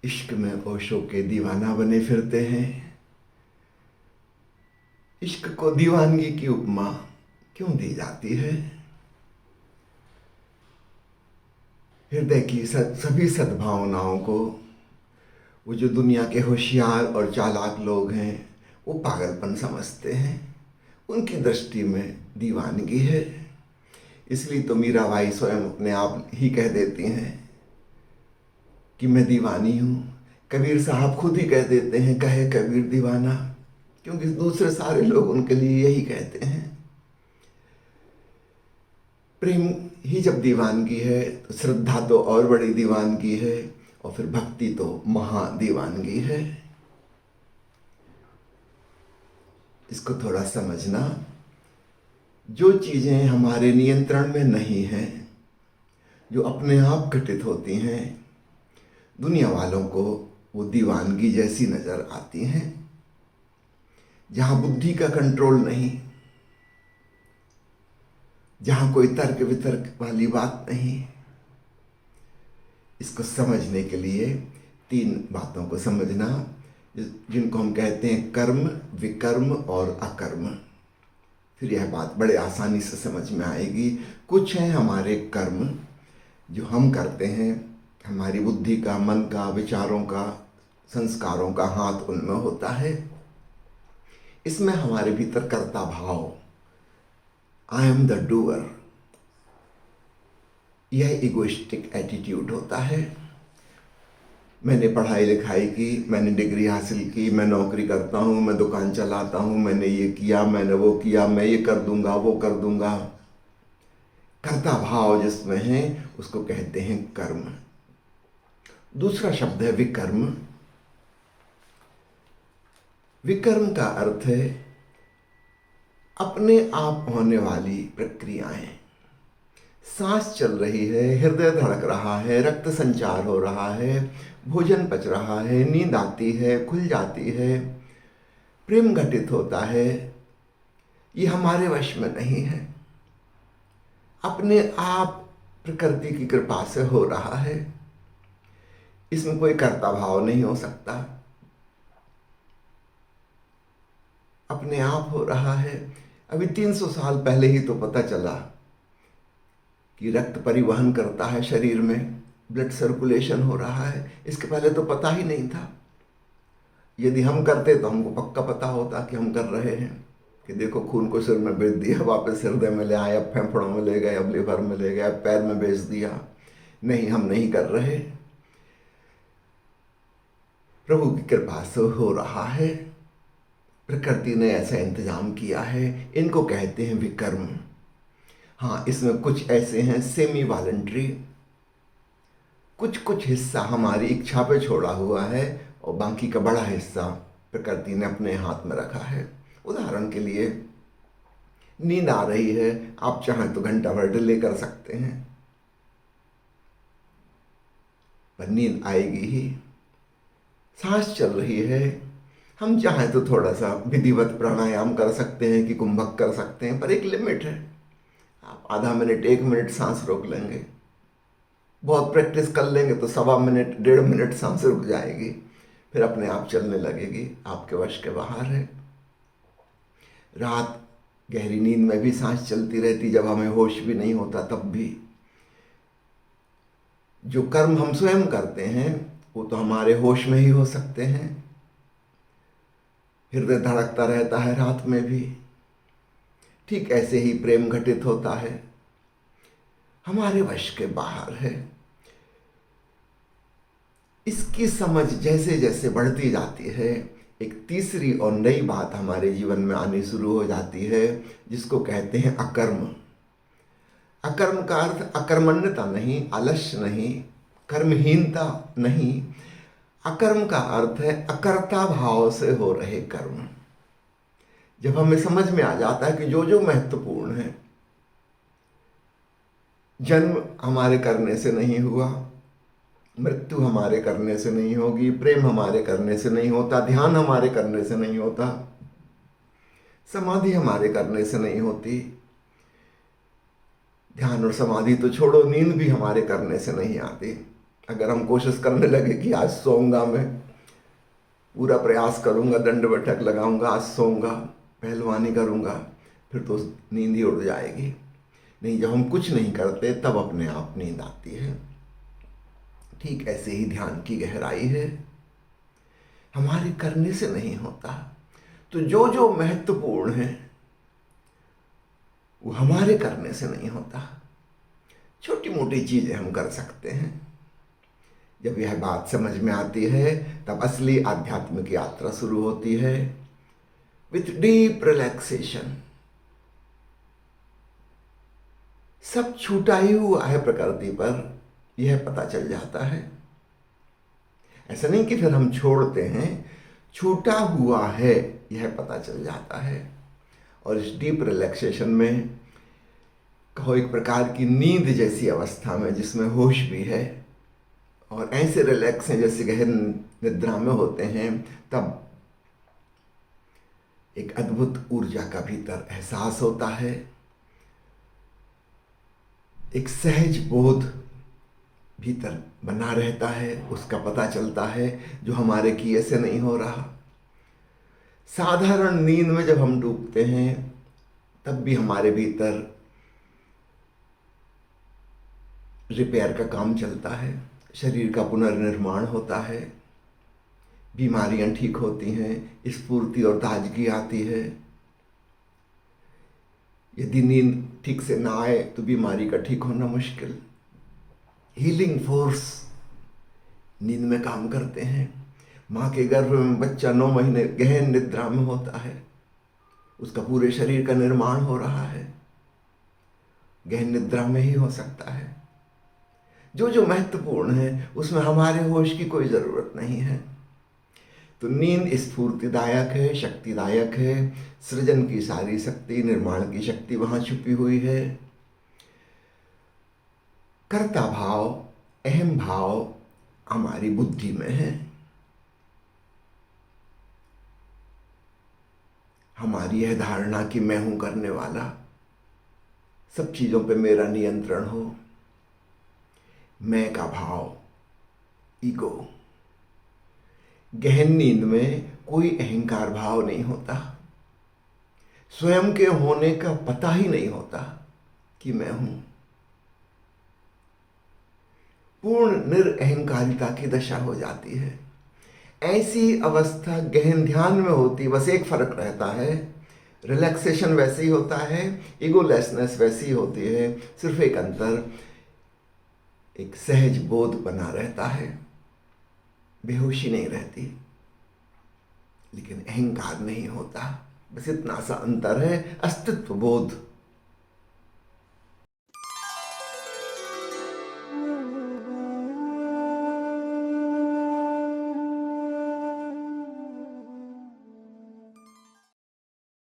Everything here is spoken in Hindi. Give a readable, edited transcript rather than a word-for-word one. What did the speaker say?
इश्क में ओशो के दीवाना बने फिरते हैं। इश्क को दीवानगी की उपमा क्यों दी जाती है? हृदय की सभी सद्भावनाओं को वो जो दुनिया के होशियार और चालाक लोग हैं वो पागलपन समझते हैं। उनकी दृष्टि में दीवानगी है। इसलिए तो मीराबाई स्वयं अपने आप ही कह देती हैं कि मैं दीवानी हूँ। कबीर साहब खुद ही कह देते हैं, कहे कबीर दीवाना, क्योंकि दूसरे सारे लोग उनके लिए यही कहते हैं। प्रेम ही जब दीवानगी है तो श्रद्धा तो और बड़ी दीवानगी है, और फिर भक्ति तो महा दीवानगी है। इसको थोड़ा समझना। जो चीज़ें हमारे नियंत्रण में नहीं हैं, जो अपने आप घटित होती हैं, दुनिया वालों को वो दीवानगी जैसी नज़र आती हैं। जहाँ बुद्धि का कंट्रोल नहीं, जहाँ कोई तर्क वितर्क वाली बात नहीं। इसको समझने के लिए 3 बातों को समझना, जिनको हम कहते हैं कर्म, विकर्म और अकर्म। फिर यह बात बड़े आसानी से समझ में आएगी। कुछ हैं हमारे कर्म जो हम करते हैं, हमारी बुद्धि का, मन का, विचारों का, संस्कारों का हाथ उनमें होता है। इसमें हमारे भीतर कर्ता भाव, आई एम द डूअर, यह इगोइस्टिक एटीट्यूड होता है। मैंने पढ़ाई लिखाई की, मैंने डिग्री हासिल की, मैं नौकरी करता हूँ, मैं दुकान चलाता हूँ, मैंने ये किया, मैंने वो किया, मैं ये कर दूंगा, वो कर दूंगा। कर्ता भाव जिसमें है उसको कहते हैं कर्म। दूसरा शब्द है विकर्म। विकर्म का अर्थ है अपने आप होने वाली प्रक्रियाएं। सांस चल रही है, हृदय धड़क रहा है, रक्त संचार हो रहा है, भोजन पच रहा है, नींद आती है, खुल जाती है, प्रेम घटित होता है, ये हमारे वश में नहीं है। अपने आप प्रकृति की कृपा से हो रहा है। इसमें कोई कर्ता भाव नहीं हो सकता। अपने आप हो रहा है। अभी 300 साल पहले ही तो पता चला कि रक्त परिवहन करता है शरीर में, ब्लड सर्कुलेशन हो रहा है। इसके पहले तो पता ही नहीं था। यदि हम करते तो हमको पक्का पता होता कि हम कर रहे हैं, कि देखो खून को सिर में भेज दिया, वापस हृदय में ले आए, अब फेफड़ों में ले गए, अब लिवर में ले गए, अब पैर में भेज दिया। नहीं, हम नहीं कर रहे। प्रभु की कृपा से हो रहा है। प्रकृति ने ऐसा इंतजाम किया है। इनको कहते हैं विकर्म। हाँ, इसमें कुछ ऐसे हैं सेमी वॉलंटरी, कुछ हिस्सा हमारी इच्छा पे छोड़ा हुआ है, और बाकी का बड़ा हिस्सा प्रकृति ने अपने हाथ में रखा है। उदाहरण के लिए, नींद आ रही है, आप चाहें तो घंटा भर डिले कर सकते हैं, पर नींद आएगी ही। सांस चल रही है, हम चाहें तो थोड़ा सा विधिवत प्राणायाम कर सकते हैं कि कुंभक कर सकते हैं, पर एक लिमिट है। आप आधा मिनट, 1 मिनट सांस रोक लेंगे, बहुत प्रैक्टिस कर लेंगे तो 1.25 मिनट, 1.5 मिनट सांस रुक जाएगी, फिर अपने आप चलने लगेगी। आपके वश के बाहर है। रात गहरी नींद में भी सांस चलती रहती, जब हमें होश भी नहीं होता तब भी। जो कर्म हम स्वयं करते हैं वो तो हमारे होश में ही हो सकते हैं। हृदय धड़कता रहता है रात में भी। ठीक ऐसे ही प्रेम घटित होता है, हमारे वश के बाहर है। इसकी समझ जैसे जैसे बढ़ती जाती है, एक तीसरी और नई बात हमारे जीवन में आनी शुरू हो जाती है, जिसको कहते हैं अकर्म। अकर्म का अर्थ अकर्मण्यता नहीं, आलस्य नहीं, कर्महीनता नहीं। अकर्म का अर्थ है अकर्ता भाव से हो रहे कर्म। जब हमें समझ में आ जाता है कि जो जो महत्वपूर्ण है, जन्म हमारे करने से नहीं हुआ, मृत्यु हमारे करने से नहीं होगी, प्रेम हमारे करने से नहीं होता, ध्यान हमारे करने से नहीं होता, समाधि हमारे करने से नहीं होती। ध्यान और समाधि तो छोड़ो, नींद भी हमारे करने से नहीं आती। अगर हम कोशिश करने लगे कि आज सोऊंगा, मैं पूरा प्रयास करूंगा, दंड बैठक लगाऊंगा, आज सोऊंगा, पहलवानी करूंगा, फिर तो नींद ही उड़ जाएगी। नहीं, जब हम कुछ नहीं करते तब अपने आप नींद आती है। ठीक ऐसे ही ध्यान की गहराई है, हमारे करने से नहीं होता। तो जो जो महत्वपूर्ण है वो हमारे करने से नहीं होता। छोटी मोटी चीजें हम कर सकते हैं। जब यह बात समझ में आती है तब असली आध्यात्मिक यात्रा शुरू होती है, विथ डीप रिलैक्सेशन। सब छूटा ही हुआ है प्रकृति पर, यह पता चल जाता है। ऐसा नहीं कि फिर हम छोड़ते हैं, छूटा हुआ है यह पता चल जाता है। और इस डीप रिलैक्सेशन में कहो एक प्रकार की नींद जैसी अवस्था में, जिसमें होश भी है और ऐसे रिलैक्स हैं जैसे गहन निद्रा में होते हैं, तब एक अद्भुत ऊर्जा का भीतर एहसास होता है। एक सहज बोध भीतर बना रहता है, उसका पता चलता है जो हमारे किए से नहीं हो रहा। साधारण नींद में जब हम डूबते हैं तब भी हमारे भीतर रिपेयर का काम चलता है, शरीर का पुनर्निर्माण होता है, बीमारियां ठीक होती हैं, स्फूर्ति और ताजगी आती है। यदि नींद ठीक से ना आए तो बीमारी का ठीक होना मुश्किल। हीलिंग फोर्स नींद में काम करते हैं। माँ के गर्भ में बच्चा 9 महीने गहन निद्रा में होता है, उसका पूरे शरीर का निर्माण हो रहा है, गहन निद्रा में ही हो सकता है। जो जो महत्वपूर्ण है उसमें हमारे होश की कोई ज़रूरत नहीं है। तो नींद स्फूर्तिदायक है, शक्तिदायक है। सृजन की सारी शक्ति, निर्माण की शक्ति वहाँ छुपी हुई है। कर्ता भाव, अहम भाव हमारी बुद्धि में है। हमारी यह धारणा कि मैं हूं करने वाला, सब चीज़ों पे मेरा नियंत्रण हो, मैं का भाव, ईगो। गहन नींद में कोई अहंकार भाव नहीं होता, स्वयं के होने का पता ही नहीं होता कि मैं हूं। पूर्ण निरअहंकारिता की दशा हो जाती है। ऐसी अवस्था गहन ध्यान में होती, बस एक फर्क रहता है, रिलैक्सेशन वैसे ही होता है, ईगोलेसनेस वैसी ही होती है। सिर्फ एक अंतर, एक सहज बोध बना रहता है, बेहोशी नहीं रहती, लेकिन अहंकार नहीं होता। बस इतना सा अंतर है, अस्तित्व बोध।